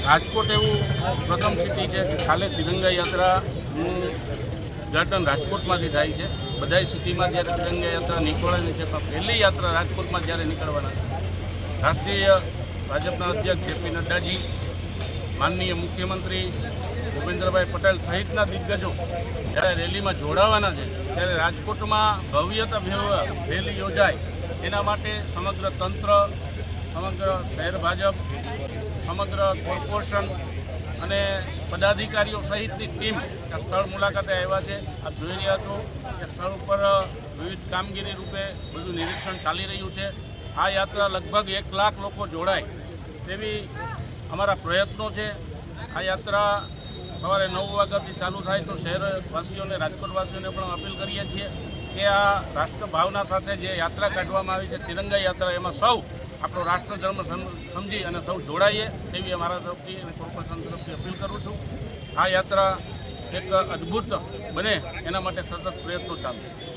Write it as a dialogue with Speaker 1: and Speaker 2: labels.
Speaker 1: રાજકોટ એવું પ્રથમ સિટી છે કે ખાલે તિરંગા યાત્રાનું ઉદ્ઘાટન રાજકોટમાંથી થાય છે। બધાય સિટીમાં જ્યારે તિરંગા યાત્રા નીકળવાની છે, પણ પહેલી યાત્રા રાજકોટમાં જ્યારે નીકળવાના છે, રાષ્ટ્રીય ભાજપના અધ્યક્ષ જેપી નડ્ડાજી, માનનીય મુખ્યમંત્રી ભૂપેન્દ્રભાઈ પટેલ સહિતના દિગ્ગજો જ્યારે રેલીમાં જોડાવાના છે, ત્યારે રાજકોટમાં ભવ્યતા રેલી યોજાય એના માટે સમગ્ર તંત્ર, સમગ્ર શહેર ભાજપ, સમગ્ર કોર્પોરેશન અને પદાધિકારીઓ સહિતની ટીમ આ સ્થળ મુલાકાતે આવ્યા છે। આપ જોઈ રહ્યા છો કે સ્થળ ઉપર વિવિધ કામગીરી રૂપે બધું નિરીક્ષણ ચાલી રહ્યું છે। આ યાત્રા લગભગ 1 લાખ લોકો જોડાય તેવી અમારા પ્રયત્નો છે। આ યાત્રા સવારે 9 વાગ્યાથી ચાલુ થાય તો શહેરવાસીઓને, રાજકોટવાસીઓને પણ અપીલ કરીએ છીએ કે આ રાષ્ટ્રભાવના સાથે જે યાત્રા કાઢવામાં આવી છે, તિરંગા યાત્રા, એમાં સૌ આપણો રાષ્ટ્રધર્મ સમજી અને સૌ જોડાઈએ તેવી અમારા તરફથી અને કોર્પોરેશન તરફથી અપીલ કરું છું। આ યાત્રા એક અદ્ભુત બને એના માટે સતત પ્રયત્નો ચાલુ છે।